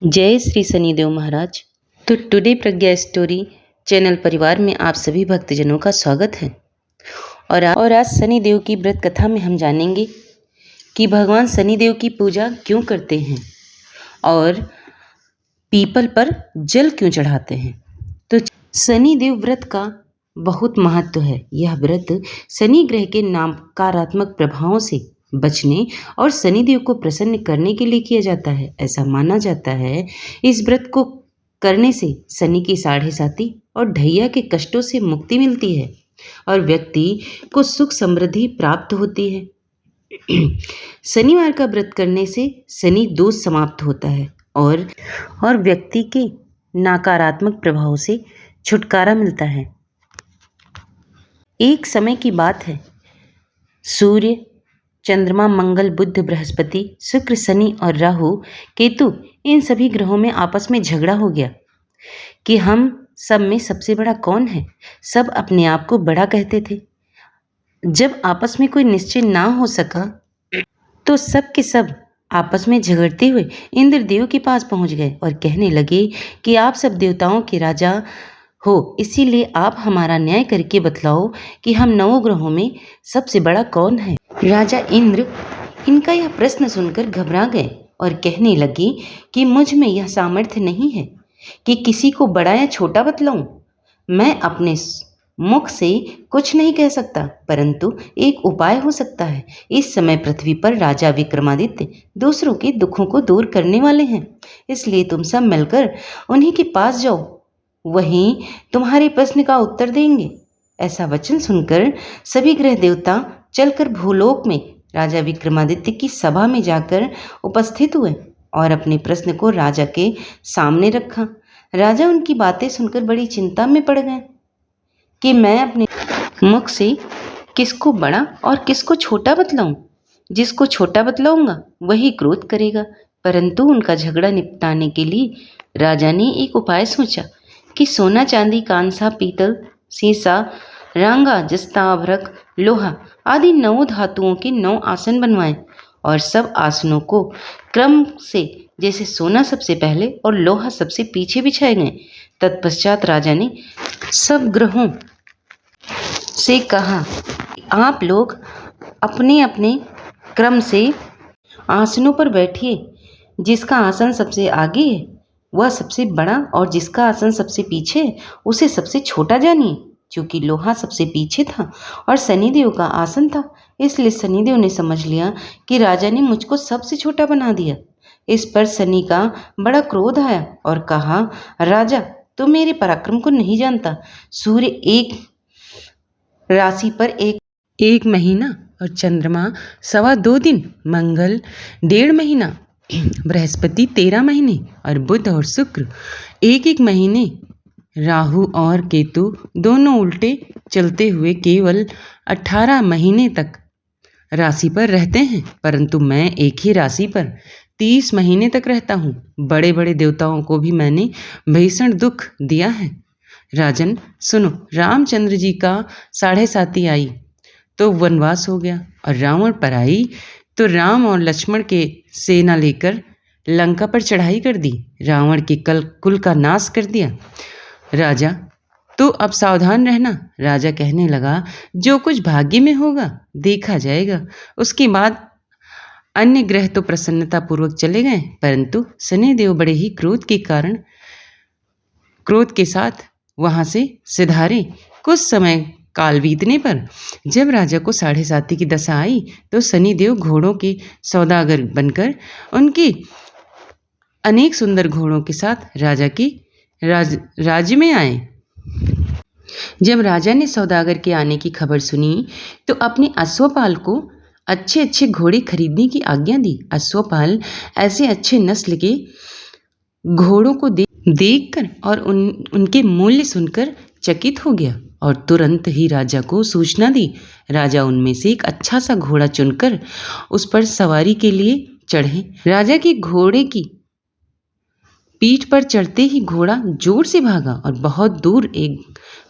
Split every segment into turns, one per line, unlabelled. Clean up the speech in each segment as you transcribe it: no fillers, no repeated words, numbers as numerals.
जय श्री शनिदेव महाराज। तो टुडे प्रज्ञा story channel परिवार में आप सभी भक्तजनों का स्वागत है। और आज शनिदेव की व्रत कथा में हम जानेंगे कि भगवान शनिदेव की पूजा क्यों करते हैं और पीपल पर जल क्यों चढ़ाते हैं। तो शनिदेव व्रत का बहुत महत्व है। यह व्रत शनि ग्रह के नकारात्मक प्रभावों से बचने और शनिदेव को प्रसन्न करने के लिए किया जाता है। ऐसा माना जाता है इस व्रत को करने से शनि की साढ़े साती और ढैया के कष्टों से मुक्ति मिलती है और व्यक्ति को सुख समृद्धि प्राप्त होती है। शनिवार का व्रत करने से शनि दोष समाप्त होता है और व्यक्ति के नकारात्मक प्रभाव से छुटकारा मिलता है। एक समय की बात है, सूर्य, चंद्रमा, मंगल, बुध, बृहस्पति, शुक्र, शनि और राहु, केतु इन सभी ग्रहों में आपस में झगड़ा हो गया कि हम सब में सबसे बड़ा कौन है। सब अपने आप को बड़ा कहते थे। जब आपस में कोई निश्चय ना हो सका तो सब के सब आपस में झगड़ते हुए इंद्रदेव के पास पहुंच गए और कहने लगे कि आप सब देवताओं के राजा हो, इसीलिए आप हमारा न्याय करके बतलाओ कि हम नौ ग्रहों में सबसे बड़ा कौन है। राजा इंद्र इनका यह प्रश्न सुनकर घबरा गए और कहने लगे कि मुझ में यह सामर्थ्य नहीं है कि किसी को बड़ा या छोटा बतलाऊं। मैं अपने मुख से कुछ नहीं कह सकता, परंतु एक उपाय हो सकता है। इस समय पृथ्वी पर राजा विक्रमादित्य दूसरों के दुखों को दूर करने वाले हैं, इसलिए तुम सब मिलकर उन्हीं के पास जाओ, वहीं तुम्हारे प्रश्न का उत्तर देंगे। ऐसा वचन सुनकर सभी ग्रह देवता चलकर भूलोक में राजा विक्रमादित्य की सभा में जाकर उपस्थित हुए और अपने प्रश्न को राजा के सामने रखा। राजा उनकी बातें सुनकर बड़ी चिंता में पड़ गए कि मैं अपने मुख से किसको बड़ा और किसको छोटा बतलाऊं। जिसको छोटा बतलाऊंगा वही क्रोध करेगा। परंतु उनका झगड़ा निपटाने के लिए राजा ने एक उपाय सोचा कि सोना, चांदी, कांसा, पीतल, सीसा, रांगा, जस्ता, अभ्रक, लोहा आदि 9 धातुओं के 9 आसन बनवाएं और सब आसनों को क्रम से, जैसे सोना सबसे पहले और लोहा सबसे पीछे बिछाए गए। तत्पश्चात राजा ने सब ग्रहों से कहा, आप लोग अपने अपने क्रम से आसनों पर बैठिए। जिसका आसन सबसे आगे है वह सबसे बड़ा और जिसका आसन सबसे पीछे है उसे सबसे छोटा जानिए। चूँकि लोहा सबसे पीछे था और शनिदेव का आसन था, इसलिए शनिदेव ने समझ लिया कि राजा ने मुझको सबसे छोटा बना दिया। इस पर शनि का बड़ा क्रोध आया और कहा, राजा तू मेरे पराक्रम को नहीं जानता। सूर्य एक राशि पर एक महीना और चंद्रमा 2.25 दिन, मंगल 1.5 महीना, बृहस्पति 13 महीने और बुध और शुक्र 1 महीने, राहु और केतु दोनों उल्टे चलते हुए केवल 18 महीने तक राशि पर रहते हैं, परंतु मैं एक ही राशि पर 30 महीने तक रहता हूँ। बड़े बड़े देवताओं को भी मैंने भीषण दुख दिया है। राजन सुनो, रामचंद्र जी का साढ़े साती आई तो वनवास हो गया और रावण पर आई तो राम और लक्ष्मण के सेना लेकर लंका पर चढ़ाई कर दी। रावण के कुल का नाश कर दिया। राजा तो अब सावधान रहना। राजा कहने लगा, जो कुछ भाग्य में होगा देखा जाएगा। उसके बाद अन्य ग्रह तो प्रसन्नता पूर्वक चले गए, परंतु शनिदेव बड़े ही क्रोध के साथ वहां से सिधारे। कुछ समय काल बीतने पर जब राजा को साढ़े साती की दशा आई तो शनिदेव घोड़ों के सौदागर बनकर उनके अनेक सुंदर घोड़ों के साथ राजा की राज्य में आए। जब राजा ने सौदागर के आने की खबर सुनी तो अपने अश्वपाल को अच्छे अच्छे घोड़े खरीदने की आज्ञा दी। अश्वपाल ऐसे अच्छे नस्ल के घोड़ों को देखकर और उनके मूल्य सुनकर चकित हो गया और तुरंत ही राजा को सूचना दी। राजा उनमें से एक अच्छा सा घोड़ा चुनकर उस पर सवारी के लिए चढ़े। राजा के घोड़े की पीठ पर चढ़ते ही घोड़ा जोर से भागा और बहुत दूर एक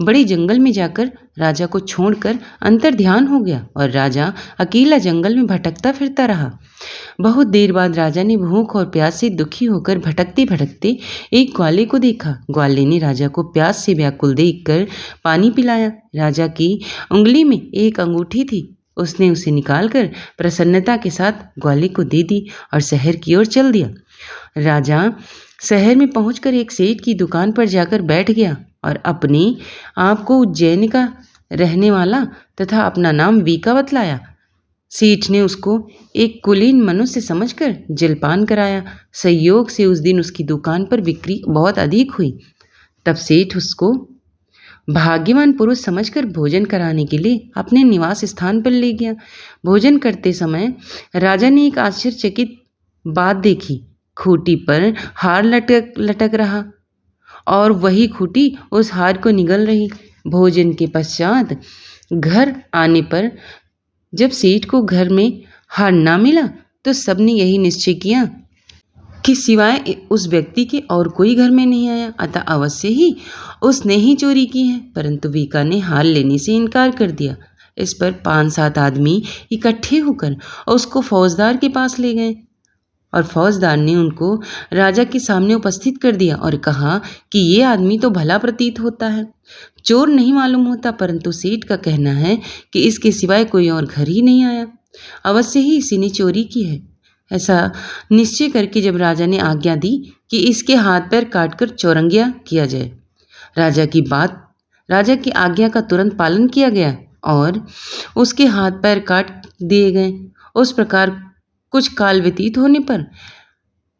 बड़े जंगल में जाकर राजा को छोड़कर अंतर्ध्यान हो गया और राजा अकेला जंगल में भटकता फिरता रहा। बहुत देर बाद राजा ने भूख और प्यास से दुखी होकर भटकते भटकते एक ग्वाले को देखा। ग्वाले ने राजा को प्यास से व्याकुल देखकर पानी पिलाया। राजा की उंगली में एक अंगूठी थी। उसने उसे निकालकर प्रसन्नता के साथ ग्वाले को दे दी और शहर की ओर चल दिया। राजा शहर में पहुंचकर एक सेठ की दुकान पर जाकर बैठ गया और अपने आप को उज्जैन का रहने वाला तथा अपना नाम वीका बतलाया। सेठ ने उसको एक कुलीन मनुष्य समझकर जलपान कराया। संयोग से उस दिन उसकी दुकान पर बिक्री बहुत अधिक हुई। तब सेठ उसको भाग्यवान पुरुष समझकर भोजन कराने के लिए अपने निवास स्थान पर ले गया। भोजन करते समय राजा ने एक आश्चर्यचकित बात देखी। खूंटी पर हार लटक रहा और वही खूंटी उस हार को निगल रही। भोजन के पश्चात घर आने पर जब सेठ को घर में हार ना मिला तो सबने यही निश्चय किया कि सिवाय उस व्यक्ति के और कोई घर में नहीं आया, अतः अवश्य ही उसने ही चोरी की है। परंतु वीका ने हार लेने से इनकार कर दिया। इस पर 5-7 आदमी इकट्ठे होकर उसको फौजदार के पास ले गए और फौजदार ने उनको राजा के सामने उपस्थित कर दिया और कहा कि ये आदमी तो भला प्रतीत होता है, चोर नहीं मालूम होता, परंतु सेठ का कहना है कि इसके सिवाय कोई और घर ही नहीं आया, अवश्य ही इसी ने चोरी की है। ऐसा निश्चय करके जब राजा ने आज्ञा दी कि इसके हाथ पैर काटकर चौरंगिया किया जाए, राजा की आज्ञा का तुरंत पालन किया गया और उसके हाथ पैर काट दिए गए। उस प्रकार कुछ काल व्यतीत होने पर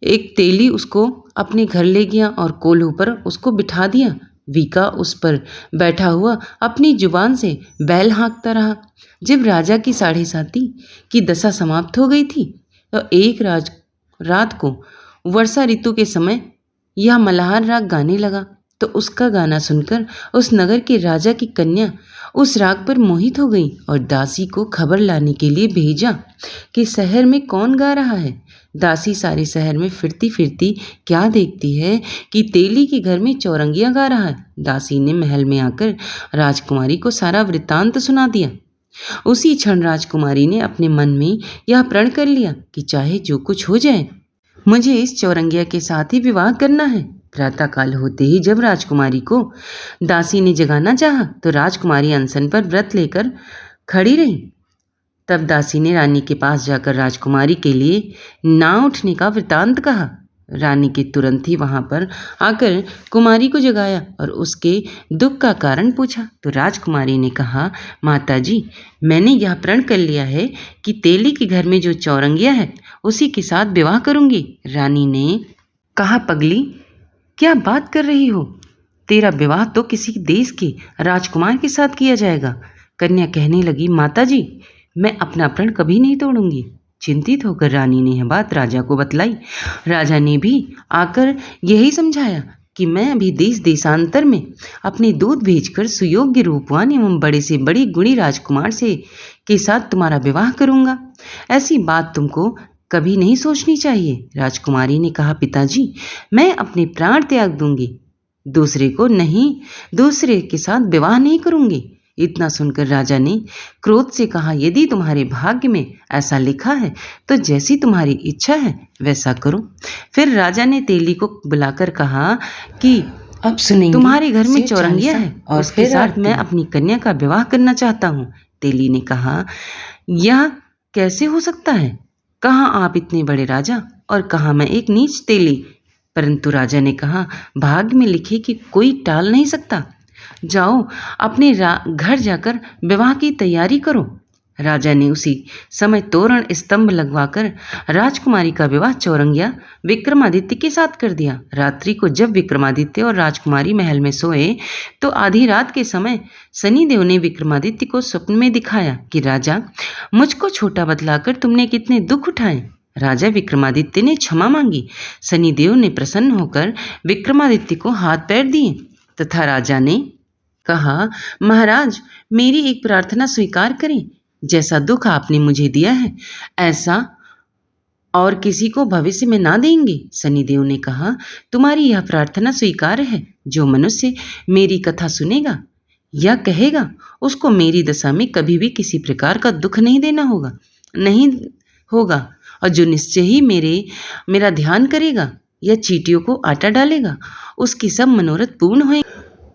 एक तेली उसको अपने घर ले गया और कोल्हू पर उसको बिठा दिया। वीका उस पर बैठा हुआ अपनी जुबान से बैल हाँकता रहा। जब राजा की 7:30 की दशा समाप्त हो गई थी तो एक रात को वर्षा ऋतु के समय यह मल्हार राग गाने लगा। तो उसका गाना सुनकर उस नगर के राजा की कन्या उस राग पर मोहित हो गई और दासी को खबर लाने के लिए भेजा कि शहर में कौन गा रहा है। दासी सारे शहर में फिरती फिरती क्या देखती है कि तेली के घर में चौरंगिया गा रहा है। दासी ने महल में आकर राजकुमारी को सारा वृत्तांत सुना दिया। उसी क्षण राजकुमारी ने अपने मन में यह प्रण कर लिया कि चाहे जो कुछ हो जाए, मुझे इस चौरंगिया के साथ ही विवाह करना है। प्रातःकाल होते ही जब राजकुमारी को दासी ने जगाना चाहा तो राजकुमारी अनशन पर व्रत लेकर खड़ी रही। तब दासी ने रानी के पास जाकर राजकुमारी के लिए ना उठने का वृत्तांत कहा। रानी के तुरंत ही वहां पर आकर कुमारी को जगाया और उसके दुख का कारण पूछा। तो राजकुमारी ने कहा, माता जी, मैंने यह प्रण कर लिया है कि तेली के घर में जो चौरंगिया है उसी के साथ विवाह करूंगी। रानी ने कहा, पगली, क्या बात कर रही हो? तेरा विवाह तो किसी देश के राजकुमार के साथ किया जाएगा। कन्या कहने लगी, माता जी, मैं अपना प्रण कभी नहीं तोड़ूंगी। चिंतित होकर रानी ने यह बात राजा को बतलाई। राजा ने भी आकर यही समझाया कि मैं अभी देश देशांतर में अपने दूत भेजकर सुयोग्य रूपवान एवं बड़े से बड़े गुणी राजकुमार से के साथ तुम्हारा विवाह करूंगा। ऐसी बात तुमको कभी नहीं सोचनी चाहिए। राजकुमारी ने कहा, पिताजी, मैं अपने प्राण त्याग दूंगी, दूसरे के साथ विवाह नहीं करूंगी। इतना सुनकर राजा ने क्रोध से कहा, यदि तुम्हारे भाग्य में ऐसा लिखा है तो जैसी तुम्हारी इच्छा है वैसा करो। फिर राजा ने तेली को बुलाकर कहा कि अब सुनेंगे, तुम्हारे घर में चौरंगिया है और उसके साथ मैं अपनी कन्या का विवाह करना चाहता हूँ। तेली ने कहा, यह कैसे हो सकता है? कहाँ आप इतने बड़े राजा और कहाँ मैं एक नीच तेली? परंतु राजा ने कहा, भाग्य में लिखे कि कोई टाल नहीं सकता। जाओ, अपने घर जाकर विवाह की तैयारी करो। राजा ने उसी समय तोरण स्तंभ लगवाकर राजकुमारी का विवाह चौरंगिया विक्रमादित्य के साथ कर दिया। रात्रि को जब विक्रमादित्य और राजकुमारी महल में सोए तो आधी रात के समय शनिदेव ने विक्रमादित्य को स्वप्न में दिखाया कि राजा, मुझको छोटा बतलाकर तुमने कितने दुख उठाए। राजा विक्रमादित्य ने क्षमा मांगी। शनिदेव ने प्रसन्न होकर विक्रमादित्य को हाथ पैर दिए तथा राजा ने कहा, महाराज, मेरी एक प्रार्थना स्वीकार करें। जैसा दुख आपने मुझे दिया है ऐसा और किसी को भविष्य में ना देंगे। शनिदेव ने कहा, तुम्हारी यह प्रार्थना स्वीकार है। जो मनुष्य मेरी कथा सुनेगा या कहेगा, उसको मेरी दशा में कभी भी किसी प्रकार का दुख नहीं होगा। और जो निश्चय ही मेरा ध्यान करेगा या चींटियों को आटा डालेगा, उसकी सब मनोरथ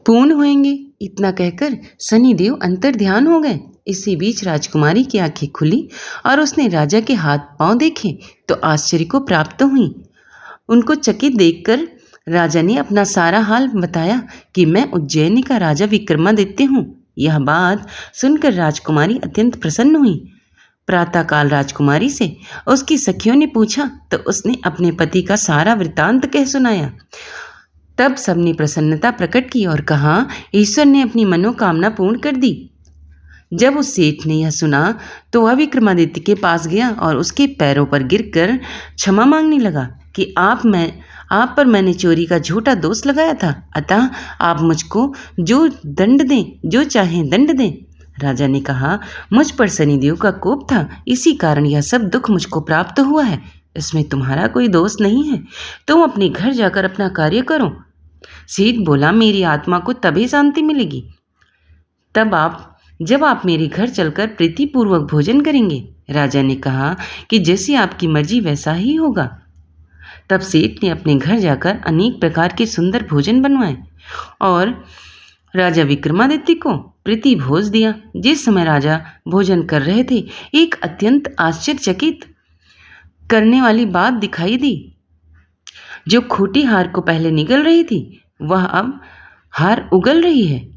पूर्ण होंगे। इतना कहकर शनिदेव अंतर ध्यान हो गए। इसी बीच राजकुमारी की आंखें खुली और उसने राजा के हाथ पांव देखे तो आश्चर्य को प्राप्त हुई। उनको चकित देखकर राजा ने अपना सारा हाल बताया कि मैं उज्जैनी का राजा विक्रमादित्य हूँ। यह बात सुनकर राजकुमारी अत्यंत प्रसन्न हुई। प्रातःकाल राजकुमारी से उसकी सखियों ने पूछा तो उसने अपने पति का सारा वृत्तांत कह सुनाया। तब सबने प्रसन्नता प्रकट की और कहा, ईश्वर ने अपनी मनोकामना पूर्ण कर दी। जब उस सेठ ने यह सुना तो वह विक्रमादित्य के पास गया और उसके पैरों पर गिरकर क्षमा मांगने लगा कि आप पर मैंने चोरी का झूठा दोष लगाया था, अतः आप मुझको जो चाहें दंड दें। राजा ने कहा, मुझ पर शनिदेव का कोप था, इसी कारण यह सब दुख मुझको प्राप्त हुआ है। इसमें तुम्हारा कोई दोष नहीं है। तुम अपने घर जाकर अपना कार्य करो। सेठ बोला, मेरी आत्मा को तभी शांति मिलेगी जब आप मेरे घर चलकर प्रीतिपूर्वक भोजन करेंगे। राजा ने कहा कि जैसी आपकी मर्जी वैसा ही होगा। तब सेठ ने अपने घर जाकर अनेक प्रकार के सुंदर भोजन बनवाए और राजा विक्रमादित्य को प्रीति भोज दिया। जिस समय राजा भोजन कर रहे थे, एक अत्यंत आश्चर्यचकित करने वाली बात दिखाई दी। जो खोटी हार को पहले निगल रही थी, वह अब हार उगल रही है।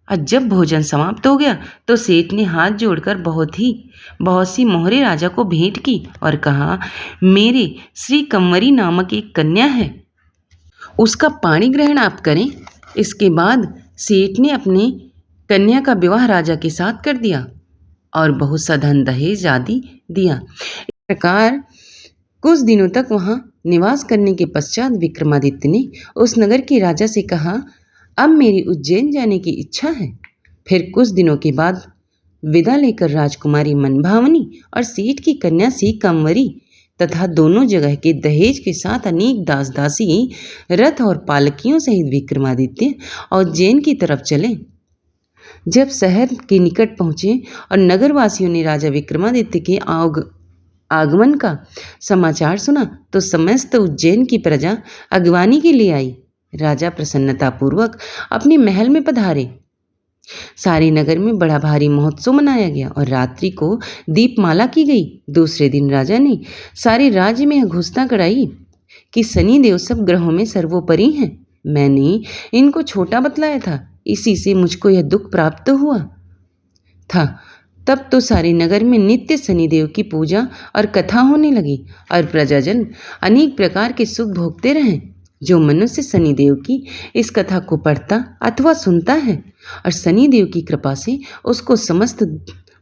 और जब भोजन समाप्त हो गया तो सेठ ने हाथ जोड़कर बहुत सी मोहरे राजा को भेंट की और कहा, मेरे श्री कंवरी नामक एक कन्या है, उसका पाणी ग्रहण आप करें। इसके बाद सेठ ने अपनी कन्या का विवाह राजा के साथ कर दिया और बहुत सा धन दहेज आदि दिया। इस प्रकार कुछ दिनों तक वहाँ निवास करने के पश्चात विक्रमादित्य ने उस नगर के राजा से कहा, अब मेरी उज्जैन जाने की इच्छा है। फिर कुछ दिनों के बाद विदा लेकर राजकुमारी मनभावनी और सेठ की कन्या सी कंवरी तथा दोनों जगह के दहेज के साथ अनेक दास दासी रथ और पालकियों सहित विक्रमादित्य उज्जैन की तरफ चले। जब शहर के निकट पहुँचे और नगरवासियों ने राजा विक्रमादित्य के आगमन का समाचार सुना तो समस्त उज्जैन की प्रजा अगवानी के लिए आई। राजा प्रसन्नतापूर्वक अपने महल में पधारे। सारे नगर में बड़ा भारी महोत्सव मनाया गया और रात्रि को दीपमाला की गई। दूसरे दिन राजा ने सारे राज्य में घोषणा कराई कि शनिदेव सब ग्रहों में सर्वोपरि हैं। मैंने इनको छोटा बतलाया था, इसी से मुझको यह दुख प्राप्त हुआ था। तब तो सारे नगर में नित्य शनिदेव की पूजा और कथा होने लगी और प्रजाजन अनेक प्रकार के सुख भोगते रहे। जो मनुष्य शनिदेव की इस कथा को पढ़ता अथवा सुनता है और शनिदेव की कृपा से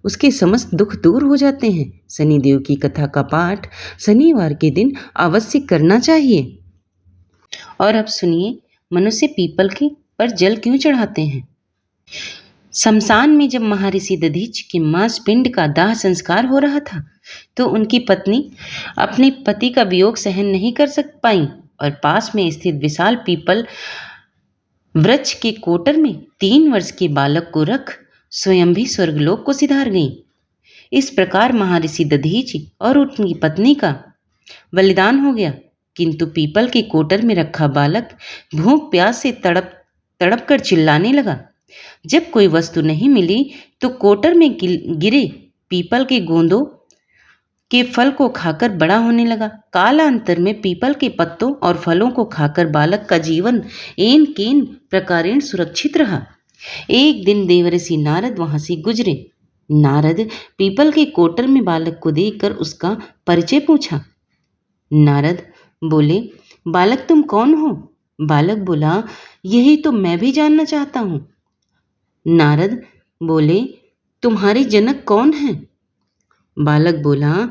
उसके समस्त दुख दूर हो जाते हैं। शनिदेव की कथा का पाठ शनिवार के दिन अवश्य करना चाहिए। और अब सुनिए, मनुष्य पीपल के पर जल क्यों चढ़ाते हैं। शमशान में जब महर्षि दधीचि के मांस पिंड का दाह संस्कार हो रहा था तो उनकी पत्नी अपने पति का वियोग सहन नहीं कर पाई और पास में स्थित विशाल पीपल वृक्ष के कोटर में 3 वर्ष के बालक को रख स्वयं भी स्वर्गलोक को सिधार गई। इस प्रकार महर्षि दधीचि और उनकी पत्नी का बलिदान हो गया। किंतु पीपल के कोटर में रखा बालक भूख प्यास से तड़प कर चिल्लाने लगा। जब कोई वस्तु नहीं मिली तो कोटर में गिरे पीपल के गोंदों के फल को खाकर बड़ा होने लगा। कालांतर में पीपल के पत्तों और फलों को खाकर बालक का जीवन एन केन प्रकारेण सुरक्षित रहा। एक दिन देवर्षि नारद वहां से गुजरे। नारद पीपल के कोटर में बालक को देखकर उसका परिचय पूछा। नारद बोले, बालक तुम कौन हो? बालक बोला, यही तो मैं भी जानना चाहता हूँ। नारद बोले, तुम्हारे जनक कौन हैं? बालक बोला,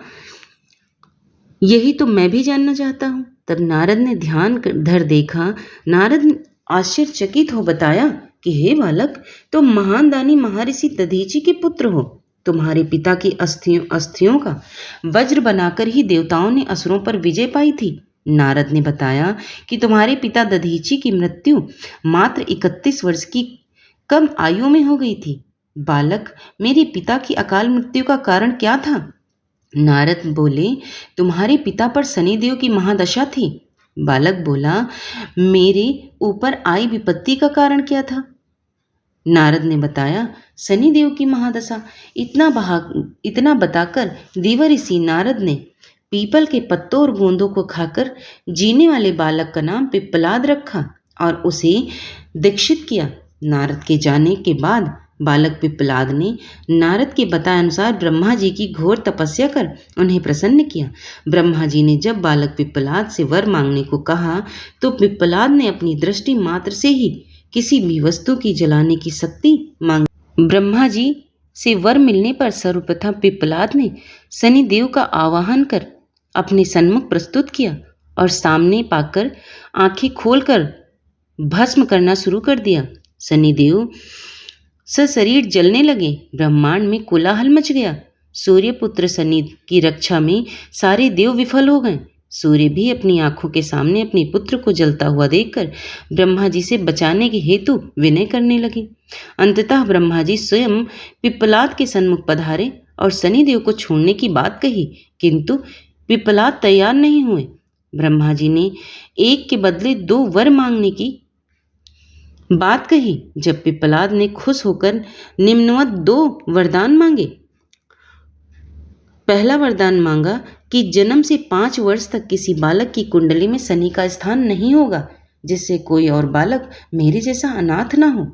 यही तो मैं भी जानना चाहता हूँ। तब नारद ने ध्यान धर देखा। नारद आश्चर्यचकित हो बताया कि हे बालक, तुम महान दानी महर्षि दधीचि के पुत्र हो। तुम्हारे पिता की अस्थियों का वज्र बनाकर ही देवताओं ने असुरों पर विजय पाई थी। नारद ने बताया कि तुम्हारे पिता दधीची की मृत्यु मात्र 31 वर्ष की कम आयु में हो गई थी। बालक, मेरे पिता की अकाल मृत्यु का कारण क्या था? नारद बोले, तुम्हारे पिता पर शनिदेव की महादशा थी। बालक बोला, मेरे ऊपर आई विपत्ति का कारण क्या था? नारद ने बताया, शनिदेव की महादशा। इतना बताकर देव ऋषि नारद ने पीपल के पत्तों और बूंदों को खाकर जीने वाले बालक का नाम पिप्पलाद रखा और उसे दीक्षित किया। नारद के जाने के बाद बालक पिप्पलाद ने नारद के बताए अनुसार ब्रह्मा जी की घोर तपस्या कर उन्हें प्रसन्न किया। ब्रह्मा जी ने जब बालक पिप्पलाद से वर मांगने को कहा तो पिप्पलाद ने अपनी दृष्टि मात्र से ही किसी भी वस्तु की जलाने की शक्ति मांगी। ब्रह्मा जी से वर मिलने पर सर्वप्रथम पिप्पलाद ने शनिदेव का आवाहन कर अपने सन्मुख प्रस्तुत किया और सामने पाकर आंखें खोलकर भस्म करना शुरू कर दिया। शनिदेव सशरीर जलने लगे। ब्रह्मांड में कोलाहल मच गया। सूर्यपुत्र शनि की रक्षा में सारे देव विफल हो गए। सूर्य भी अपनी आंखों के सामने अपने पुत्र को जलता हुआ देखकर ब्रह्मा जी से बचाने के हेतु विनय करने लगे। अंततः ब्रह्मा जी स्वयं पिप्पलाद के सन्मुख पधारे और शनिदेव को छोड़ने की बात कही, किंतु पिप्पलाद तैयार नहीं हुए। ब्रह्मा जी ने एक के बदले 2 वर मांगने की बात कही। जब पिप्पलाद ने खुश होकर निम्नवत 2 वरदान मांगे। पहला वरदान मांगा कि जन्म से 5 वर्ष तक किसी बालक की कुंडली में शनि का स्थान नहीं होगा, जिससे कोई और बालक मेरे जैसा अनाथ ना हो।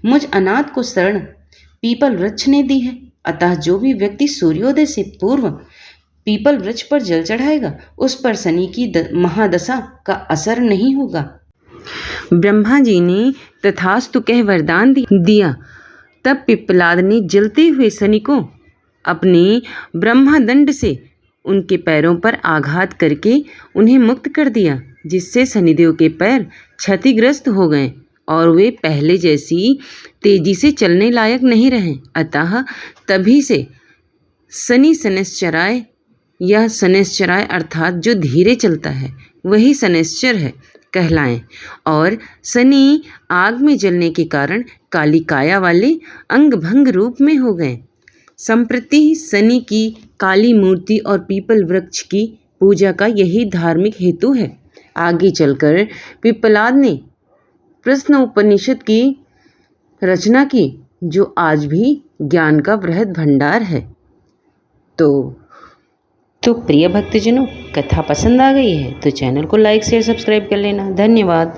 मुझ अनाथ को शरण पीपल वृक्ष ने दी है, अतः जो भी व्यक्ति सूर्योदय से पूर्व पीपल वृक्ष पर जल चढ़ाएगा उस पर शनि की महादशा का असर नहीं होगा। ब्रह्मा जी ने तथास्तु कह वरदान दिया। तब पिप्पलाद ने जलते हुए शनि को अपने ब्रह्मदंड से उनके पैरों पर आघात करके उन्हें मुक्त कर दिया, जिससे शनिदेव के पैर क्षतिग्रस्त हो गए और वे पहले जैसी तेजी से चलने लायक नहीं रहे। अतः तभी से शनि शनैश्चराय या शनैश्चराय अर्थात जो धीरे चलता है वही शनैश्चर है कहलाएं और शनि आग में जलने के कारण काली काया वाले अंग भंग रूप में हो गए। संप्रति शनि की काली मूर्ति और पीपल वृक्ष की पूजा का यही धार्मिक हेतु है। आगे चलकर पिप्पलाद ने प्रश्न उपनिषद की रचना की, जो आज भी ज्ञान का बृहद भंडार है। तो प्रिय भक्तजनों, कथा पसंद आ गई है तो चैनल को लाइक शेयर सब्सक्राइब कर लेना। धन्यवाद।